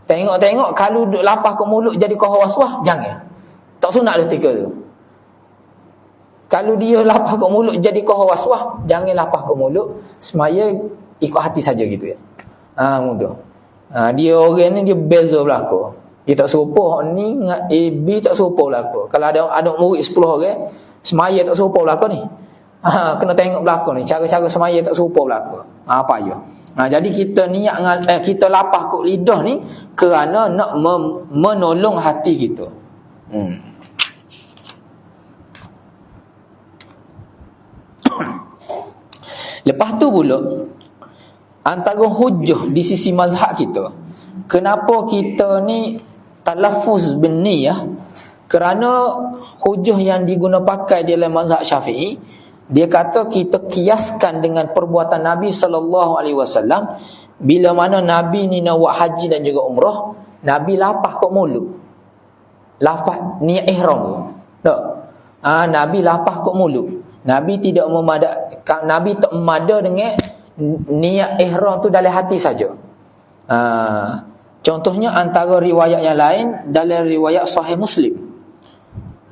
Tengok kalau duk lapah ke mulut jadi kau waswas, jangan. Tak sunat dah tiga tu. Kalau dia lapah ke mulut jadi kau waswas, jangan lapah ke mulut, semaya ikut hati saja gitu ya. Mudah. Dia orang ni dia beza belaka. Dia tak serupa ni dengan AB tak serupa belaka. Kalau ada murid 10 orang, semaya tak serupa belaka ni. Kena tengok belaka ni, cara-cara semaya tak serupa belaka. Apa ya? Jadi kita niat kita lapah kok lidah ni kerana nak menolong hati kita. Lepas tu pula antara hujah di sisi mazhab kita, kenapa kita ni talaffuz bin niyah, kerana hujah yang diguna pakai dalam mazhab Syafi'i, dia kata kita kiaskan dengan perbuatan Nabi SAW. Bila mana Nabi ni nak buat haji dan juga umrah, Nabi lapah kat mulut, lapah niat ihram tak? Nabi lapah kat mulut. Nabi tak memada dengan niat ihram tu dalam hati saja. Contohnya antara riwayat yang lain dalam riwayat Sahih Muslim.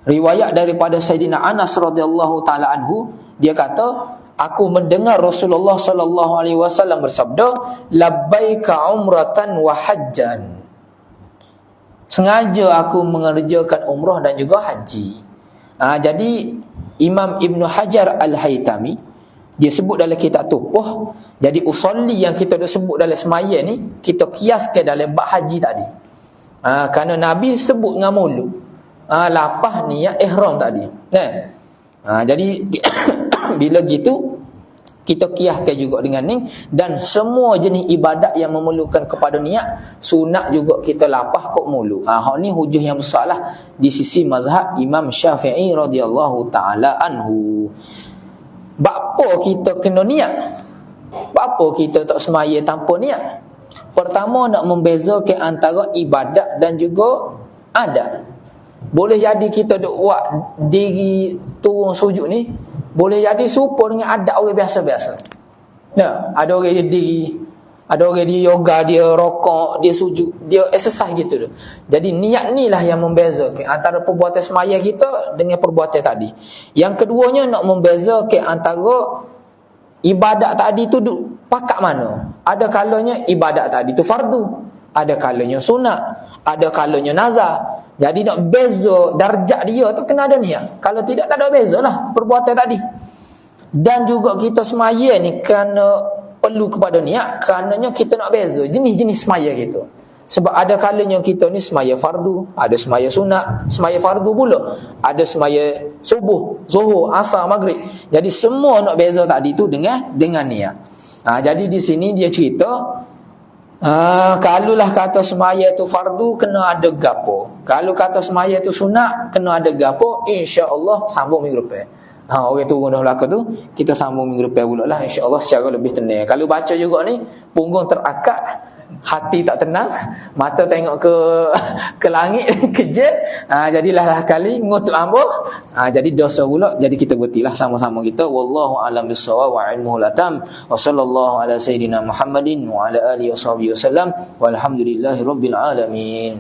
Riwayat daripada Sayyidina Anas radhiyallahu taala anhu, dia kata, aku mendengar Rasulullah sallallahu alaihi wasallam bersabda, labbaika umratan wa hajjan. Sengaja aku mengerjakan umrah dan juga haji. Jadi Imam Ibn Hajar Al-Haytami, dia sebut dalam kitab Tupuh, jadi usolli yang kita dah sebut dalam semaya ni, kita kiaskan dalam bab haji tadi. Kerana Nabi sebut dengan mulut, lapah niat ihram tadi. Jadi bila gitu, kita kiaskan juga dengan ni. Dan semua jenis ibadat yang memerlukan kepada niat, sunat juga kita lapah kok mulut. Hak ni hujah yang besar lah di sisi mazhab Imam Syafi'i radhiyallahu ta'ala anhu. Bapa kita kena niat? Bapa kita tak semaya tanpa niat? Pertama, nak membezakan antara ibadat dan juga adat. Boleh jadi kita duk buat diri turun sujud ni, boleh jadi serupa dengan adat orang biasa-biasa. Ada orang dia yoga, dia rokok, dia sujud, dia exercise gitu tu. Jadi niat ni lah yang membezakan antara perbuatan semaya kita dengan perbuatan tadi. Yang keduanya, nak membezakan antara ibadat tadi tu pakat mana. Ada kalanya ibadat tadi tu fardu, ada kalanya sunat, ada kalanya nazar. Jadi nak beza darjat dia tu kena ada niat. Kalau tidak, tak ada beza lah perbuatan tadi. Dan juga kita semaya ni kerana perlu kepada niat, kerananya kita nak beza jenis-jenis semaya kita. Sebab ada kalanya kita ni semaya fardu, ada semaya sunat, semaya fardu pula, ada semaya subuh, zuhur, asar, maghrib. Jadi semua nak beza tadi tu dengan niat. Jadi di sini dia cerita, kalulah kata semaya tu fardu, kena ada gapo. Kalau kata semaya tu sunat, kena ada gapo, insya-Allah sambung minggu depan. Orang turun dah belakang tu, kita sambung minggu depan pula lah, insya-Allah secara lebih tenang. Kalau baca juga ni, punggung terakak, hati tak tenang, mata tengok ke langit, kejut. Jadilah lah kali ngutuk ambo. Jadi dosa pula. Jadi kita bertilah sama-sama kita. Wallahu a'lam bissawab wa ilmuhu latam. Wa sallallahu ala sayidina Muhammadin wa ala alihi washabihi wasallam. Walhamdulillahirabbil alamin.